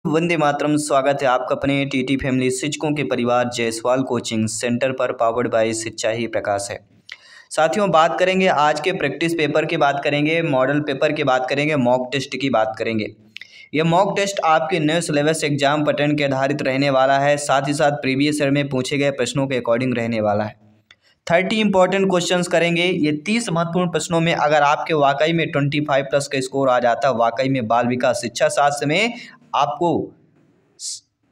वंदे मातरम। स्वागत है आपका अपने टीटी फैमिली शिक्षकों के परिवार जायसवाल कोचिंग सेंटर पर, पावर्ड बाय शिक्षा ही प्रकाश है। साथियों, बात करेंगे आज के प्रैक्टिस पेपर की, बात करेंगे मॉडल पेपर की, बात करेंगे मॉक टेस्ट की बात करेंगे। यह मॉक टेस्ट आपके न्यू सिलेबस एग्जाम पैटर्न के आधारित रहने वाला है, साथ ही साथ प्रीवियस ईयर में पूछे गए प्रश्नों के अकॉर्डिंग रहने वाला है। 30 इंपॉर्टेंट क्वेश्चंस करेंगे। ये 30 महत्वपूर्ण प्रश्नों में अगर आपके वाकई में 25 प्लस का स्कोर आ जाता है, वाकई में बाल विकास शिक्षा शास्त्र में आपको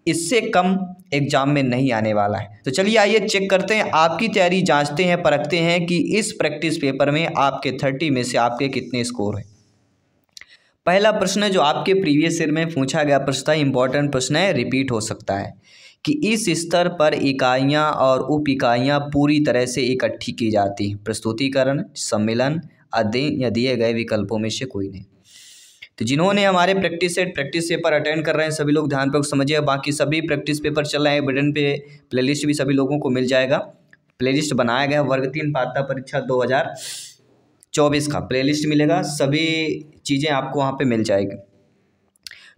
इससे कम एग्जाम में नहीं आने वाला है। तो चलिए आइए चेक करते हैं, आपकी तैयारी जांचते हैं, परखते हैं कि इस प्रैक्टिस पेपर में आपके 30 में से आपके कितने स्कोर हैं। पहला प्रश्न है जो आपके प्रीवियस ईयर में पूछा गया प्रश्न था, इंपॉर्टेंट प्रश्न है, रिपीट हो सकता है कि इस स्तर पर इकाइयां और उप इकाइयां पूरी तरह से इकट्ठी की जाती हैं। प्रस्तुतिकरण, सम्मेलन, अध्ययन या दिए गए विकल्पों में से कोई नहीं। तो जिन्होंने हमारे प्रैक्टिस पेपर अटेंड कर रहे हैं सभी लोग ध्यानपूर्वक समझिए। बाकी सभी प्रैक्टिस पेपर चल रहे हैं, बटन पे प्लेलिस्ट भी सभी लोगों को मिल जाएगा। प्लेलिस्ट बनाया गया वर्ग 3 पात्रता परीक्षा 2024 का प्लेलिस्ट मिलेगा, सभी चीज़ें आपको वहाँ पे मिल जाएगी।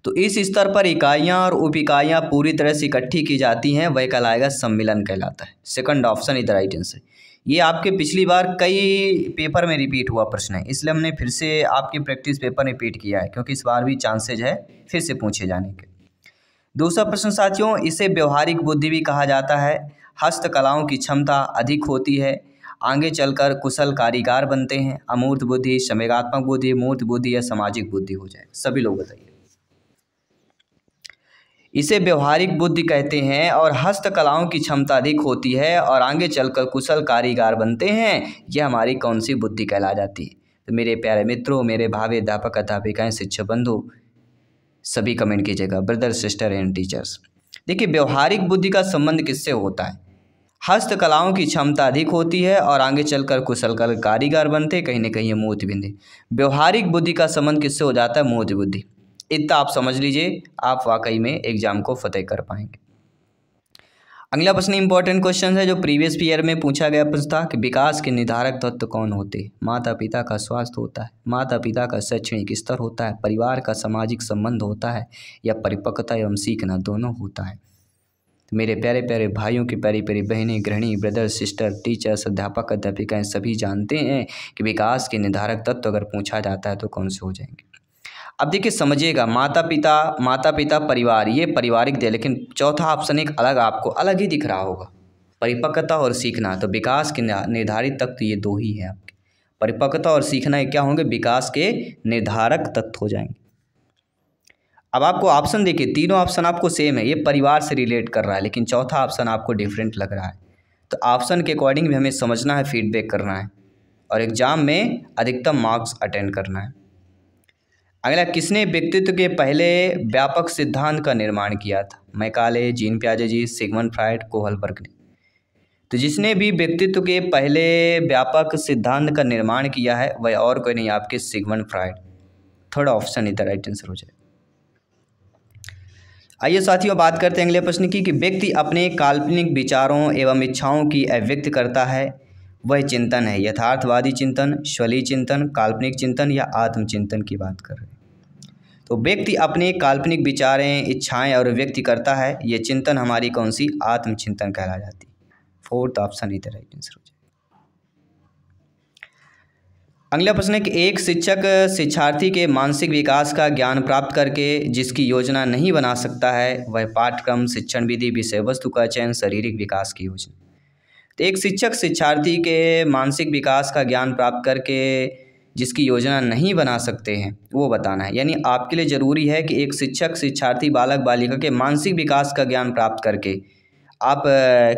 तो इस स्तर पर इकाइयाँ और उप इकाइयाँ पूरी तरह से इकट्ठी की जाती हैं, वह कहलाएगा सम्मेलन कहलाता है। Second option is the right answer. ये आपके पिछली बार कई पेपर में रिपीट हुआ प्रश्न है, इसलिए हमने फिर से आपकी प्रैक्टिस पेपर रिपीट किया है, क्योंकि इस बार भी चांसेज है फिर से पूछे जाने के। दूसरा प्रश्न साथियों, इसे व्यवहारिक बुद्धि भी कहा जाता है। हस्तकलाओं की क्षमता अधिक होती है, आगे चलकर कुशल कारीगर बनते हैं। अमूर्त बुद्धि, संवेगात्मक बुद्धि, मूर्त बुद्धि या सामाजिक बुद्धि हो जाए, सभी लोग बताइए। इसे व्यवहारिक बुद्धि कहते हैं और हस्तकलाओं की क्षमता अधिक होती है और आगे चलकर कुशल कारीगर बनते हैं। यह हमारी कौन सी बुद्धि कहला जाती है? तो मेरे प्यारे मित्रों, मेरे भावी अध्यापक अध्यापिकाएं, शिक्षक बंधु, सभी कमेंट कीजिएगा, ब्रदर सिस्टर एंड टीचर्स। देखिए, व्यवहारिक बुद्धि का संबंध किससे होता है? हस्तकलाओं की क्षमता अधिक होती है और आगे चलकर कुशल कारीगर बनते, कहीं ना कहीं मूर्त बुद्धि। व्यवहारिक बुद्धि का संबंध किससे हो जाता है? मूर्त बुद्धि। इतना आप समझ लीजिए, आप वाकई में एग्जाम को फतेह कर पाएंगे। अगला प्रश्न इंपॉर्टेंट क्वेश्चन है जो प्रीवियस ईयर में पूछा गया प्रश्न था कि विकास के निर्धारक तत्व कौन होते हैं? माता पिता का स्वास्थ्य होता है, माता पिता का शैक्षणिक स्तर होता है, परिवार का सामाजिक संबंध होता है, या परिपक्वता एवं सीखना दोनों होता है। तो मेरे प्यारे प्यारे भाइयों की प्यारी प्यारी बहनें, गृहिणी, ब्रदर सिस्टर, टीचर्स, अध्यापक अध्यापिकाएं सभी जानते हैं कि विकास के निर्धारक तत्व अगर पूछा जाता है तो कौन से हो जाएंगे। अब देखिए समझिएगा, माता पिता परिवार, ये पारिवारिक दे, लेकिन चौथा ऑप्शन एक अलग आपको अलग ही दिख रहा होगा, परिपक्वता और सीखना। तो विकास के निर्धारित तत्व ये दो ही हैं आपके, परिपक्वता और सीखना। ये क्या होंगे? विकास के निर्धारक तत्व हो जाएंगे। अब आपको ऑप्शन देखिए, तीनों ऑप्शन आपको सेम है, ये परिवार से रिलेट कर रहा है, लेकिन चौथा ऑप्शन आपको डिफरेंट लग रहा है। तो ऑप्शन के अकॉर्डिंग भी हमें समझना है, फीडबैक करना है और एग्जाम में अधिकतम मार्क्स अटेंड करना है। अगला, किसने व्यक्तित्व के पहले व्यापक सिद्धांत का निर्माण किया था? मैकाले, जीन पियाजे, सिगमंड फ्रायड, कोहलबर्ग ने। तो जिसने भी व्यक्तित्व के पहले व्यापक सिद्धांत का निर्माण किया है वह और कोई नहीं, आपके सिगमंड फ्रायड। थर्ड ऑप्शन इधर राइट आंसर हो जाए। आइए साथियों, बात करते हैं अगले प्रश्न की कि व्यक्ति अपने काल्पनिक विचारों एवं इच्छाओं की अभिव्यक्ति करता है, वह चिंतन है। यथार्थवादी चिंतन, स्वलीय चिंतन, काल्पनिक चिंतन या आत्मचिंतन की बात कर रहे हैं। तो व्यक्ति अपने काल्पनिक विचारें, इच्छाएं और व्यक्ति करता है, ये चिंतन हमारी कौन सी? आत्मचिंतन कहला जाती है। फोर्थ ऑप्शन इधर राइट आंसर हो जाए। अगला प्रश्न है कि एक शिक्षक शिक्षार्थी के मानसिक विकास का ज्ञान प्राप्त करके जिसकी योजना नहीं बना सकता है, वह पाठ्यक्रम, शिक्षण विधि, विषय वस्तु का चयन, शारीरिक विकास की योजना। तो एक शिक्षक शिक्षार्थी के मानसिक विकास का ज्ञान प्राप्त करके जिसकी योजना नहीं बना सकते हैं वो बताना है। यानी आपके लिए ज़रूरी है कि एक शिक्षक शिक्षार्थी, बालक बालिका के मानसिक विकास का ज्ञान प्राप्त करके आप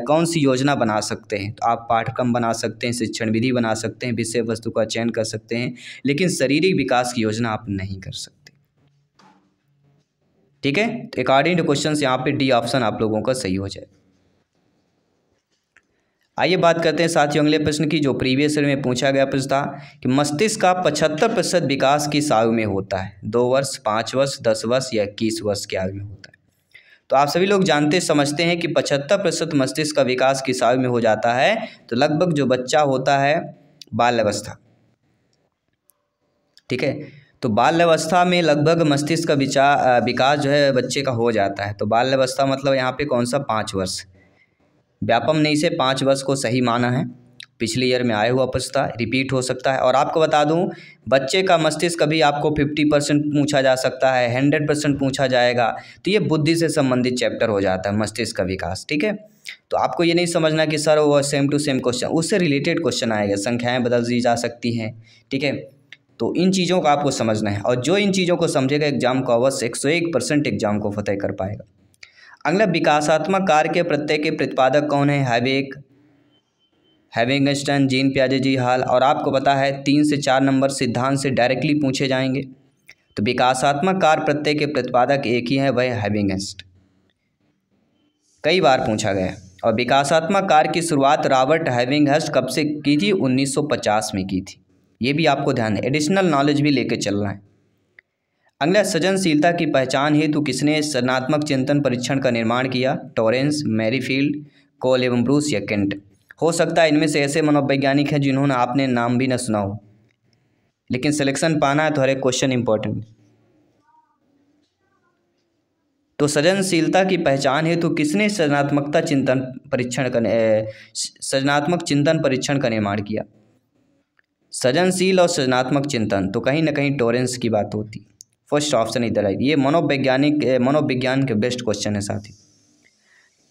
कौन सी योजना बना सकते हैं। तो आप पाठ्यक्रम बना सकते हैं, शिक्षण विधि बना सकते हैं, विषय वस्तु का चयन कर सकते हैं, लेकिन शारीरिक विकास की योजना आप नहीं कर सकते। ठीक है, तो अकॉर्डिंग टू क्वेश्चन यहाँ पे डी ऑप्शन आप लोगों का सही हो जाए। आइए बात करते हैं साथियों अगले प्रश्न की जो प्रीवियस ईयर में पूछा गया प्रश्न था कि मस्तिष्क का 75% विकास किस आयु में होता है? 2 वर्ष, 5 वर्ष, 10 वर्ष या 21 वर्ष की आयु में होता है? तो आप सभी लोग जानते समझते हैं कि 75% मस्तिष्क का विकास किस आयु में हो जाता है? तो लगभग जो बच्चा होता है बाल्यावस्था। ठीक है, तो बाल्यावस्था में लगभग मस्तिष्क का विकास जो है बच्चे का हो जाता है। तो बाल्यावस्था मतलब यहाँ पे कौन सा 5 वर्ष, व्यापम नहीं से 5 वर्ष को सही माना है। पिछले ईयर में आया हुआ प्रश्न था, रिपीट हो सकता है। और आपको बता दूं, बच्चे का मस्तिष्क कभी आपको 50% पूछा जा सकता है, 100% पूछा जाएगा। तो ये बुद्धि से संबंधित चैप्टर हो जाता है, मस्तिष्क का विकास। ठीक है, तो आपको ये नहीं समझना कि सर वो सेम टू सेम क्वेश्चन, उससे रिलेटेड क्वेश्चन आएगा, संख्याएँ बदल दी जा सकती हैं। ठीक है, तो इन चीज़ों को आपको समझना है, और जो इन चीज़ों को समझेगा एग्जाम को अवश्य 101% एग्जाम को फतेह कर पाएगा। अगला, विकासात्मक कार्य के प्रत्यय के प्रतिपादक कौन है? हैविंगस्टन, जीन पियाजे जी हाल। और आपको पता है 3 से 4 नंबर सिद्धांत से डायरेक्टली पूछे जाएंगे। तो विकासात्मक कार्य प्रत्यय के प्रतिपादक एक ही है, वह हैविंगस्ट, कई बार पूछा गया। और विकासात्मक कार्य की शुरुआत रॉबर्ट हैविंगहर्स्ट कब से की थी? 1950 में की थी। ये भी आपको ध्यान है, एडिशनल नॉलेज भी लेके चलना है। अगला, सृजनशीलता की पहचान हेतु किसने सृजनात्मक चिंतन परीक्षण का निर्माण किया? टॉरेंस, मैरीफील्ड, कोल एवं ब्रूस या केंट। हो सकता है इनमें से ऐसे मनोवैज्ञानिक हैं जिन्होंने आपने नाम भी न सुना हो, लेकिन सिलेक्शन पाना है तो हर एक क्वेश्चन इंपॉर्टेंट। तो सृजनशीलता की पहचान हेतु किसने सृजनात्मक चिंतन परीक्षण का निर्माण किया? सृजनशील और सृजनात्मक चिंतन, तो कहीं ना कहीं टॉरेंस की बात होती। फर्स्ट ऑप्शन इधर है, ये मनोविज्ञान के बेस्ट क्वेश्चन है साथी।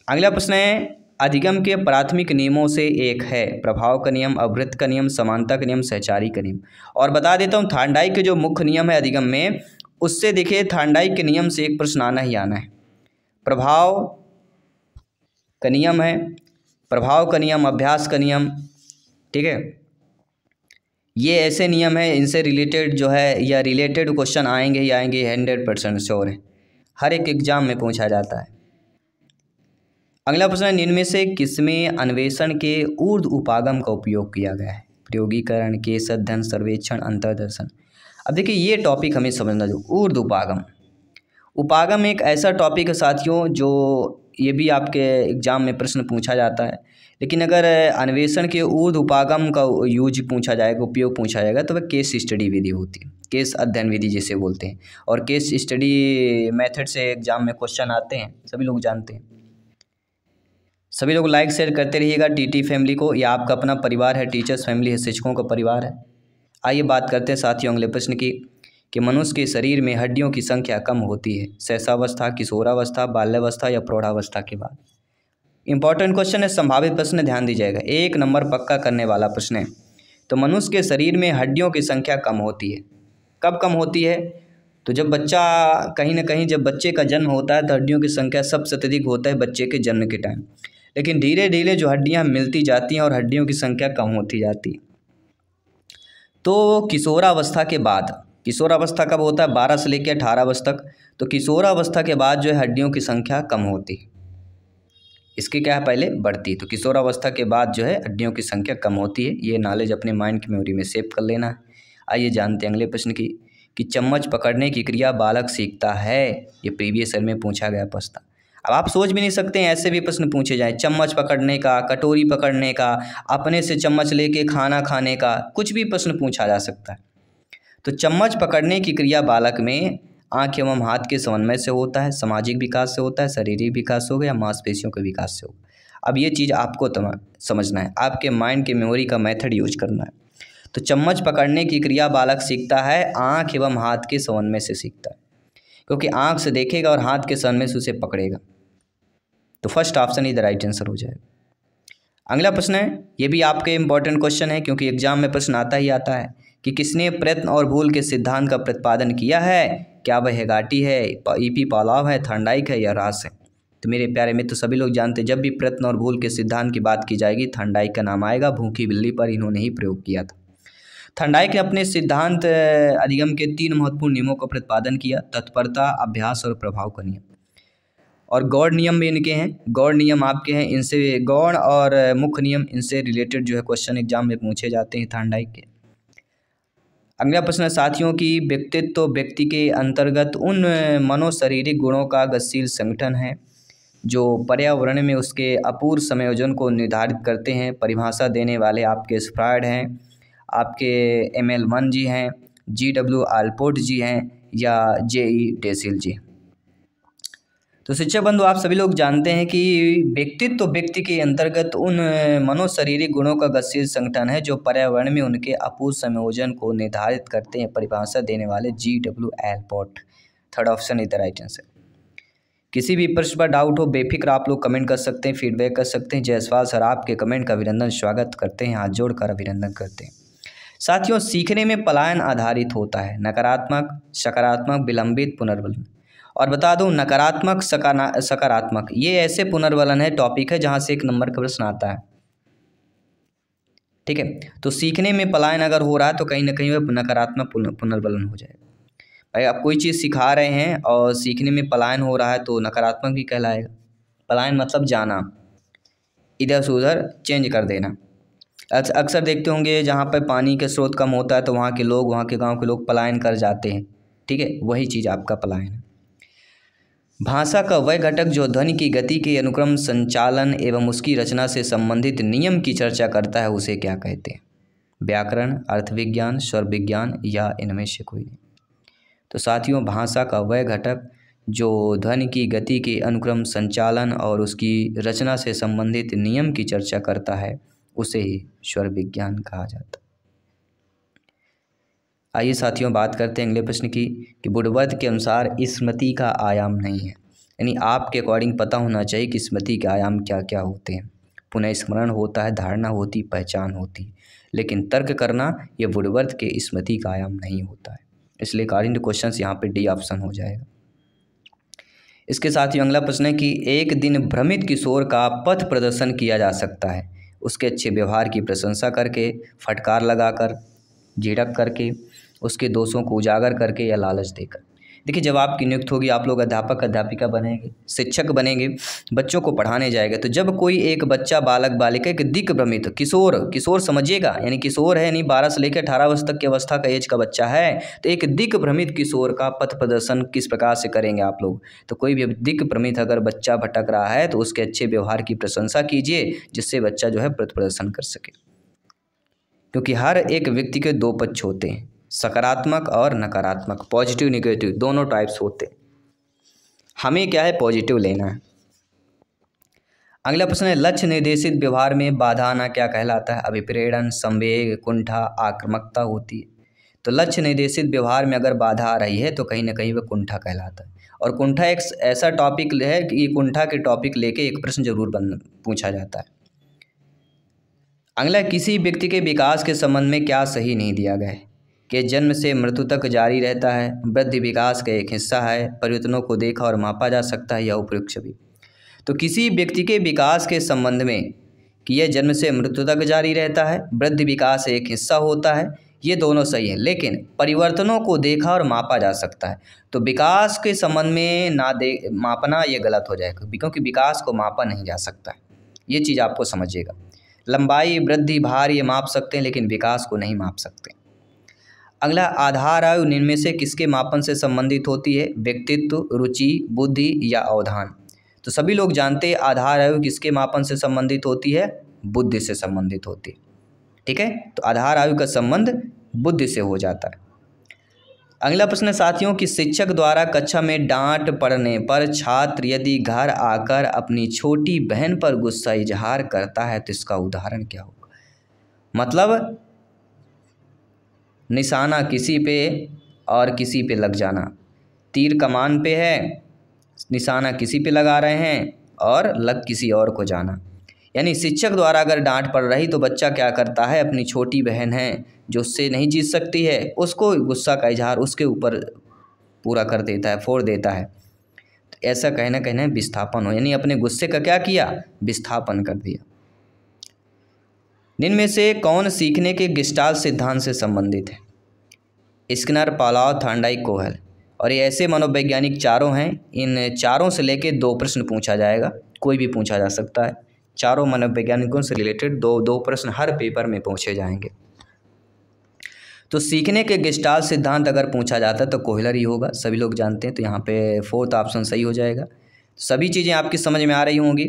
अगला प्रश्न है, अधिगम के प्राथमिक नियमों से एक है प्रभाव का नियम, अवृत्त का नियम, समानता का नियम, सहचारी का नियम। और बता देता हूँ, थार्डाइक के जो मुख्य नियम है अधिगम में, उससे देखिए थार्डाइक के नियम से एक प्रश्न आना ही आना है। प्रभाव का नियम है, प्रभाव का नियम, अभ्यास का नियम। ठीक है, ये ऐसे नियम है, इनसे रिलेटेड जो है या रिलेटेड क्वेश्चन आएंगे ही आएंगे, 100% श्योर है, हर एक एग्जाम में पूछा जाता है। अगला प्रश्न है, इनमें से किसमें अन्वेषण के ऊर्ध उपागम का उपयोग किया गया है? प्रयोगीकरण, केस अध्ययन, सर्वेक्षण, अंतर्दर्शन। अब देखिए ये टॉपिक हमें समझना, जो ऊर्ध उपागम, उपागम एक ऐसा टॉपिक है साथियों जो ये भी आपके एग्जाम में प्रश्न पूछा जाता है। लेकिन अगर अन्वेषण के ऊर्ध उपागम का यूज पूछा जाएगा, उपयोग पूछा जाएगा, तो वह केस स्टडी विधि होती है, केस अध्ययन विधि जिसे बोलते हैं। और केस स्टडी मेथड से एग्जाम में क्वेश्चन आते हैं, सभी लोग जानते हैं। सभी लोग लाइक शेयर करते रहिएगा टीटी फैमिली को, यह आपका अपना परिवार है, टीचर्स फैमिली है, शिक्षकों का परिवार है। आइए बात करते हैं साथियों अगले प्रश्न की, कि मनुष्य के शरीर में हड्डियों की संख्या कम होती है शैशवावस्था, किशोरावस्था, बाल्यावस्था या प्रौढ़ावस्था के बाद। इंपॉर्टेंट क्वेश्चन है, संभावित प्रश्न, ध्यान दीजिएगा, 1 नंबर पक्का करने वाला प्रश्न है। तो मनुष्य के शरीर में हड्डियों की संख्या कम होती है, कब कम होती है? तो जब बच्चा कहीं ना कहीं, जब बच्चे का जन्म होता है तो हड्डियों की संख्या सबसे अत्यधिक होता है बच्चे के जन्म के टाइम। लेकिन धीरे धीरे जो हड्डियां मिलती जाती हैं और हड्डियों की संख्या कम होती जाती है। तो किशोरावस्था के बाद, किशोरावस्था कब होता है? 12 से लेकर 18 वर्ष तक। तो किशोरावस्था के बाद जो है हड्डियों की संख्या कम होती है, इसकी क्या है, पहले बढ़ती। तो किशोरावस्था के बाद जो है हड्डियों की संख्या कम होती है, ये नॉलेज अपने माइंड की मेमोरी में सेव कर लेना है। आइए जानते हैं अगले प्रश्न की, कि चम्मच पकड़ने की क्रिया बालक सीखता है, ये प्रीवियस ईयर में पूछा गया प्रश्न। अब आप सोच भी नहीं सकते हैं ऐसे भी प्रश्न पूछे जाए, चम्मच पकड़ने का, कटोरी पकड़ने का, अपने से चम्मच लेके खाना खाने का, कुछ भी प्रश्न पूछा जा सकता है। तो चम्मच पकड़ने की क्रिया बालक में आँख एवं हाथ के समन्वय से होता है, सामाजिक विकास से होता है, शारीरिक विकास हो गया, मांसपेशियों के विकास से होगा। अब ये चीज़ आपको समझना है, आपके माइंड के मेमोरी का मेथड यूज करना है। तो चम्मच पकड़ने की क्रिया बालक सीखता है आँख एवं हाथ के समन्वय से सीखता है, क्योंकि आँख से देखेगा और हाथ के समन्वय से उसे पकड़ेगा। तो first option he the right answer हो जाएगा। अगला प्रश्न है, ये भी आपके इंपॉर्टेंट क्वेश्चन है, क्योंकि एग्जाम में प्रश्न आता ही आता है, कि किसने प्रयत्न और भूल के सिद्धांत का प्रतिपादन किया है? क्या वह हेगाटी है, ईपी पॉलाव है, थॉर्नडाइक है या रास है? तो मेरे प्यारे मित्र, सभी लोग जानते हैं जब भी प्रयत्न और भूल के सिद्धांत की बात की जाएगी थॉर्नडाइक का नाम आएगा। भूखी बिल्ली पर इन्होंने ही प्रयोग किया था। थॉर्नडाइक ने अपने सिद्धांत अधिगम के 3 महत्वपूर्ण नियमों का प्रतिपादन किया, तत्परता, अभ्यास और प्रभाव का नियम। और गौड़ नियम भी इनके हैं, गौड़ नियम आपके हैं, इनसे गौड़ और मुख्य नियम, इनसे रिलेटेड जो है क्वेश्चन एग्जाम में पूछे जाते हैं थॉर्नडाइक के। अगला प्रश्न साथियों की, व्यक्तित्व तो व्यक्ति के अंतर्गत उन मनोशारीरिक गुणों का गतिशील संगठन है जो पर्यावरण में उसके अपूर्व संयोजन को निर्धारित करते हैं। परिभाषा देने वाले आपके फ्रायड हैं, आपके ML1 जी हैं, GW आलपोर्ट जी हैं या JE डेसिल जी। तो शिक्षक बंधु, आप सभी लोग जानते हैं कि व्यक्तित्व तो व्यक्ति के अंतर्गत उन मनोशारीरिक गुणों का गतिशील संगठन है जो पर्यावरण में उनके अपूर्ण संयोजन को निर्धारित करते हैं। परिभाषा देने वाले GW Allport. Third option is the right answer. किसी भी प्रश्न पर डाउट हो बेफिक्र आप लोग कमेंट कर सकते हैं, फीडबैक कर सकते हैं। जायसवाल सर आपके कमेंट का अभिनंदन स्वागत करते हैं, हाथ जोड़कर अभिनंदन करते हैं। साथियों, सीखने में पलायन आधारित होता है, नकारात्मक, सकारात्मक, विलंबित, पुनर्वलन। और बता दूं, नकारात्मक, सकारात्मक ये ऐसे पुनर्वलन है, टॉपिक है जहां से 1 नंबर का प्रश्न आता है। ठीक है, तो सीखने में पलायन अगर हो रहा है तो कहीं ना कहीं वह नकारात्मक पुनर्वलन हो जाएगा। भाई आप कोई चीज़ सिखा रहे हैं और सीखने में पलायन हो रहा है तो नकारात्मक भी कहलाएगा। पलायन मतलब जाना, इधर से उधर चेंज कर देना। अक्सर देखते होंगे जहाँ पर पानी के स्रोत कम होता है तो वहाँ के लोग, वहाँ के गांव के लोग पलायन कर जाते हैं। ठीक है, वही चीज़ आपका पलायन है। भाषा का वह घटक जो ध्वनि की गति के अनुक्रम, संचालन एवं उसकी रचना से संबंधित नियम की चर्चा करता है, उसे क्या कहते हैं? व्याकरण, अर्थविज्ञान, स्वर विज्ञान या इनमें से कोई नहीं। तो साथियों, भाषा का वह घटक जो ध्वनि की गति के अनुक्रम, संचालन और उसकी रचना से संबंधित नियम की चर्चा करता है, उसे ही स्वर विज्ञान कहा जाता है। आइए साथियों, बात करते हैं अगले प्रश्न की कि वुडवर्थ के अनुसार स्मृति का आयाम नहीं है। यानी आपके अकॉर्डिंग पता होना चाहिए कि स्मृति के आयाम क्या क्या होते हैं। पुनः स्मरण होता है, धारणा होती, पहचान होती, लेकिन तर्क करना ये वुडवर्थ के स्मृति का आयाम नहीं होता है। इसलिए अकॉर्डिंग टू क्वेश्चन यहाँ पे डी ऑप्शन हो जाएगा। इसके साथ ही अगला प्रश्न है कि एक दिन भ्रमित किशोर का पथ प्रदर्शन किया जा सकता है उसके अच्छे व्यवहार की प्रशंसा करके, फटकार लगाकर, झिड़क करके, उसके दोषों को उजागर करके या लालच देकर। देखिए, जब आपकी नियुक्त होगी, आप लोग अध्यापक अध्यापिका बनेंगे, शिक्षक बनेंगे, बच्चों को पढ़ाने जाएंगे, तो जब कोई एक बच्चा, बालक बालिका, एक दिक भ्रमित किशोर समझिएगा, यानी किशोर है यानी 12 से लेकर 18 वर्ष तक की अवस्था का एज का बच्चा है, तो एक दिक भ्रमित किशोर का पथ प्रदर्शन किस प्रकार से करेंगे आप लोग? तो कोई भी दिक भ्रमित अगर बच्चा भटक रहा है तो उसके अच्छे व्यवहार की प्रशंसा कीजिए, जिससे बच्चा जो है पथ प्रदर्शन कर सके। क्योंकि हर एक व्यक्ति के 2 पक्ष होते हैं, सकारात्मक और नकारात्मक, पॉजिटिव निगेटिव दोनों टाइप्स होते हैं। हमें क्या है, पॉजिटिव लेना है। अगला प्रश्न है, लक्ष्य निर्देशित व्यवहार में बाधा आना क्या कहलाता है? अभिप्रेरण, संवेग, कुंठा, आक्रामकता होती है। तो लक्ष्य निर्देशित व्यवहार में अगर बाधा आ रही है तो कहीं ना कहीं वह कुंठा कहलाता है। और कुंठा एक ऐसा टॉपिक है कि कुंठा के टॉपिक लेके एक प्रश्न जरूर पूछा जाता है। अगला, किसी व्यक्ति के विकास के संबंध में क्या सही नहीं दिया गया है? कि जन्म से मृत्यु तक जारी रहता है, वृद्धि विकास का एक हिस्सा है, परिवर्तनों को देखा और मापा जा सकता है या उपयुक्त छवि। तो किसी व्यक्ति के विकास के संबंध में कि यह जन्म से मृत्यु तक जारी रहता है, वृद्धि विकास एक हिस्सा होता है, ये दोनों सही है, लेकिन परिवर्तनों को देखा और मापा जा सकता है। तो विकास के संबंध में मापना ये गलत हो जाएगा, क्योंकि विकास को मापा नहीं जा सकता है। ये चीज़ आपको समझिएगा। लंबाई, वृद्धि, भार ये माप सकते हैं, लेकिन विकास को नहीं माप सकते। अगला, आधार आयु निम्न में से किसके मापन से संबंधित होती है? व्यक्तित्व, रुचि, बुद्धि या अवधान। तो सभी लोग जानते हैं आधार आयु किसके मापन से संबंधित होती है? बुद्धि से संबंधित होती है। ठीक है, तो आधार आयु का संबंध बुद्धि से हो जाता है। अगला प्रश्न साथियों कि शिक्षक द्वारा कक्षा में डांट पड़ने पर छात्र यदि घर आकर अपनी छोटी बहन पर गुस्सा इजहार करता है तो इसका उदाहरण क्या होगा? मतलब निशाना किसी पे और किसी पे लग जाना, तीर कमान पे है, निशाना किसी पे लगा रहे हैं और लग किसी और को जाना। यानी शिक्षक द्वारा अगर डांट पड़ रही तो बच्चा क्या करता है, अपनी छोटी बहन है जो उससे नहीं जीत सकती है, उसको गुस्सा का इजहार उसके ऊपर पूरा कर देता है, फोड़ देता है। तो ऐसा कहना कहना विस्थापन हो, यानी अपने गुस्से का क्या किया, विस्थापन कर दिया। निम्न में से कौन सीखने के गेस्टाल्ट सिद्धांत से संबंधित है? Skinner, Pavlov, Thorndike, Kohl. और ये ऐसे मनोवैज्ञानिक चारों हैं, इन चारों से लेके 2 प्रश्न पूछा जाएगा, कोई भी पूछा जा सकता है। चारों मनोवैज्ञानिकों से रिलेटेड दो प्रश्न हर पेपर में पूछे जाएंगे। तो सीखने के गेस्टाल्ट सिद्धांत अगर पूछा जाता है तो कोहलर ही होगा, सभी लोग जानते हैं। तो यहाँ पे 4th ऑप्शन सही हो जाएगा। सभी चीज़ें आपकी समझ में आ रही होंगी।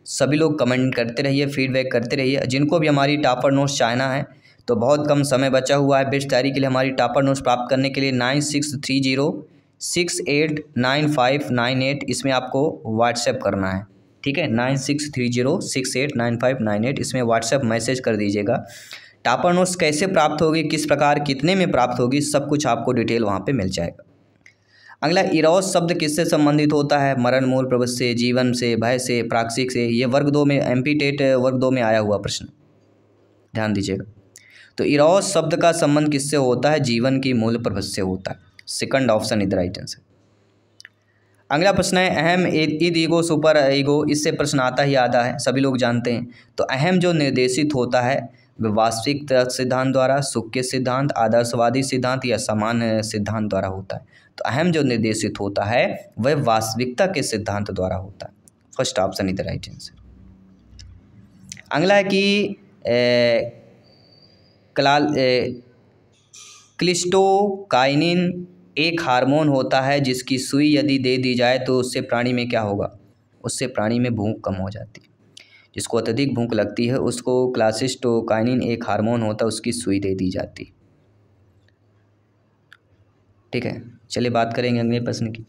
सभी लोग कमेंट करते रहिए, फीडबैक करते रहिए। जिनको भी हमारी टॉपर नोट्स चाहना है तो बहुत कम समय बचा हुआ है बेस्ट तैयारी के लिए। हमारी टॉपर नोट्स प्राप्त करने के लिए 9630689598 इसमें आपको व्हाट्सएप करना है, ठीक है। 9630689598 इसमें व्हाट्सएप मैसेज कर दीजिएगा। टॉपर नोट्स कैसे प्राप्त होगी, किस प्रकार, कितने में प्राप्त होगी, सब कुछ आपको डिटेल वहाँ पे मिल जाएगा। अगला, इरोस शब्द किससे संबंधित होता है? मरण, मूल, प्रवृत्ति से, जीवन से, भय से, प्राक्षिक से। ये वर्ग 2 में MP टेट वर्ग 2 में आया हुआ प्रश्न, ध्यान दीजिएगा। तो इरोस शब्द का संबंध किससे होता है? जीवन की मूल प्रवृत्ति से होता है। Second option is the right answer. अगला प्रश्न है अहम, ईद, ईगो, सुपर ईगो। इससे प्रश्न आता ही आता है, सभी लोग जानते हैं। तो अहम जो निर्देशित होता है वह वास्तविक सिद्धांत द्वारा, सुख के सिद्धांत, आदर्शवादी सिद्धांत या समान सिद्धांत द्वारा होता है। तो अहम जो निर्देशित होता है वह वास्तविकता के सिद्धांत द्वारा होता है। First option is the right answer. अगला है कि क्लिस्टोकाइनिन एक हार्मोन होता है जिसकी सुई यदि दे दी जाए तो उससे प्राणी में क्या होगा? उससे प्राणी में भूख कम हो जाती है। जिसको अत्यधिक भूख लगती है उसको क्लिस्टोकाइनिन एक हार्मोन होता है, उसकी सुई दे दी जाती है, ठीक है। चलिए बात करेंगे अगले प्रश्न की।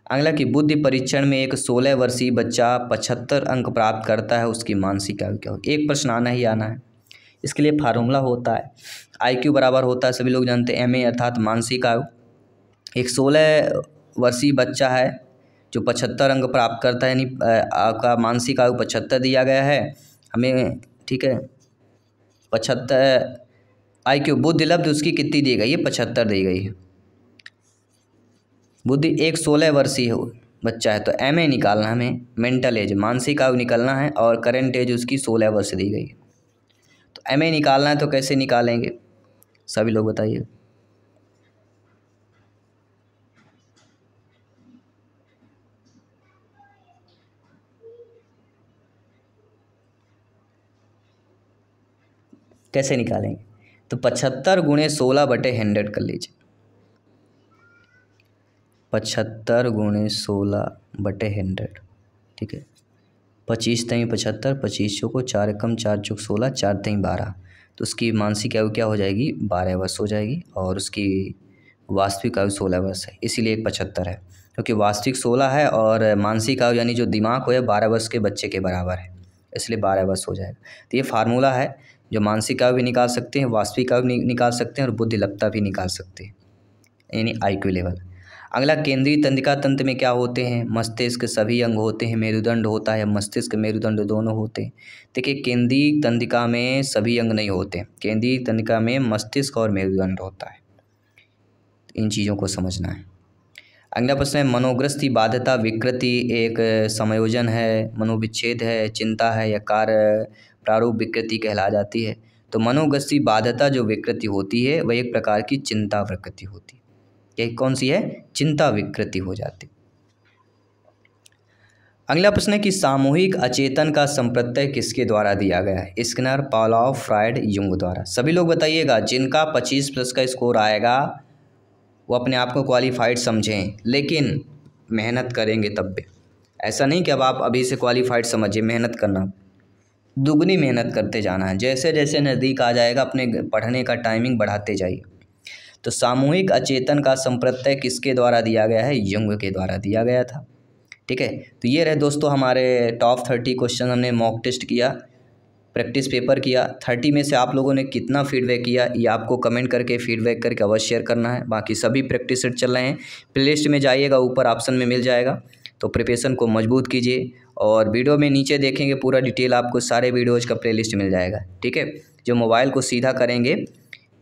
अगला कि बुद्धि परीक्षण में एक 16 वर्षीय बच्चा 75 अंक प्राप्त करता है, उसकी मानसिक आयु क्या होगी? एक प्रश्न आना ही आना है। इसके लिए फार्मूला होता है, IQ बराबर होता है, सभी लोग जानते हैं, MA अर्थात मानसिक आयु। एक 16 वर्षीय बच्चा है जो 75 अंक प्राप्त करता है, यानी आपका मानसिक आयु 75 दिया गया है हमें, ठीक है। 75 IQ, बुद्धि लब्ध उसकी कितनी दी गई है? 75 दी गई है। बुद्धि एक 16 वर्षीय बच्चा है तो MA निकालना है हमें, मेंटल एज, मानसिक आयु निकालना है, और करेंट एज उसकी 16 वर्ष दी गई है। तो MA निकालना है तो कैसे निकालेंगे, सभी लोग बताइए। कैसे निकालेंगे? तो 75 गुणे 16 बटे 100 कर लीजिए। 75 गुणे 16 बटे 100, ठीक है। 25 तई 75, 25 चौको 4 एकम 4 चौक 16, 4 तई 12, तो उसकी मानसिक आयु क्या हो जाएगी? 12 वर्ष हो जाएगी, और उसकी वास्तविक आयु 16 वर्ष है, इसीलिए 75 है, क्योंकि वास्तविक 16 है और मानसिक आयु यानी जो दिमाग है 12 वर्ष के बच्चे के बराबर है, इसलिए 12 वर्ष हो जाएगा। तो ये फार्मूला है, जो मानसिक आयु भी निकाल सकते हैं, वास्तविक आयु निकाल सकते हैं, और बुद्धिलब्धता भी निकाल सकते हैं, यानी IQ लेवल। अगला, केंद्रीय तंत्रिका तंत्र में क्या होते हैं? मस्तिष्क, सभी अंग होते हैं, मेरुदंड होता है, मस्तिष्क मेरुदंड दोनों होते हैं। देखिए, केंद्रीय तंत्रिका में सभी अंग नहीं होते, केंद्रीय तंत्रिका में मस्तिष्क और मेरुदंड होता है, इन चीज़ों को समझना है। अगला प्रश्न है मनोग्रस्ती बाध्यता विकृति एक संयोजन है, मनोविच्छेद है, चिंता है, या कार्य प्रारूप विकृति कहला जाती है। तो मनोग्रस्ती बाध्यता जो विकृति होती है वह एक प्रकार की चिंता विकृति होती है। यह कौन सी है? चिंता विकृति हो जाती। अगला प्रश्न है कि सामूहिक अचेतन का संप्रत्यय किसके द्वारा दिया गया है? स्किनर, पावलोव, फ्रायड, युंग द्वारा। सभी लोग बताइएगा। जिनका 25+ का स्कोर आएगा वो अपने आप को क्वालिफाइड समझें, लेकिन मेहनत करेंगे तब भी। ऐसा नहीं कि अब आप अभी से क्वालिफाइड समझिए, मेहनत करना, दुगनी मेहनत करते जाना है। जैसे जैसे नज़दीक आ जाएगा अपने पढ़ने का टाइमिंग बढ़ाते जाइए। तो सामूहिक अचेतन का संप्रत्यय किसके द्वारा दिया गया है? युंग के द्वारा दिया गया था, ठीक है। तो ये रहे दोस्तों हमारे टॉप 30 क्वेश्चन, हमने मॉक टेस्ट किया, प्रैक्टिस पेपर किया। 30 में से आप लोगों ने कितना फीडबैक किया ये आपको कमेंट करके फीडबैक करके अवश्य शेयर करना है। बाकी सभी प्रैक्टिस सेट चल रहे हैं, प्लेलिस्ट में जाइएगा, ऊपर ऑप्शन में मिल जाएगा। तो प्रिपरेशन को मजबूत कीजिए, और वीडियो में नीचे देखेंगे पूरा डिटेल, आपको सारे वीडियोज़ का प्लेलिस्ट मिल जाएगा, ठीक है। जो मोबाइल को सीधा करेंगे,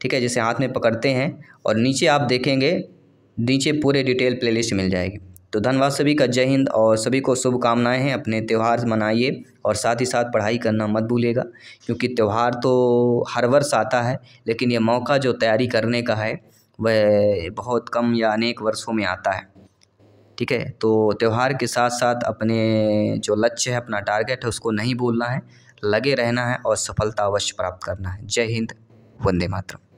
ठीक है, जैसे हाथ में पकड़ते हैं, और नीचे आप देखेंगे, नीचे पूरे डिटेल प्लेलिस्ट मिल जाएगी। तो धन्यवाद सभी का, जय हिंद, और सभी को शुभकामनाएं हैं। अपने त्यौहार मनाइए, और साथ ही साथ पढ़ाई करना मत भूलिएगा, क्योंकि त्यौहार तो हर वर्ष आता है, लेकिन ये मौका जो तैयारी करने का है वह बहुत कम या अनेक वर्षों में आता है, ठीक है। तो त्यौहार के साथ साथ अपने जो लक्ष्य है, अपना टारगेट है, उसको नहीं भूलना है, लगे रहना है, और सफलता अवश्य प्राप्त करना है। जय हिंद, वंदे मातरम।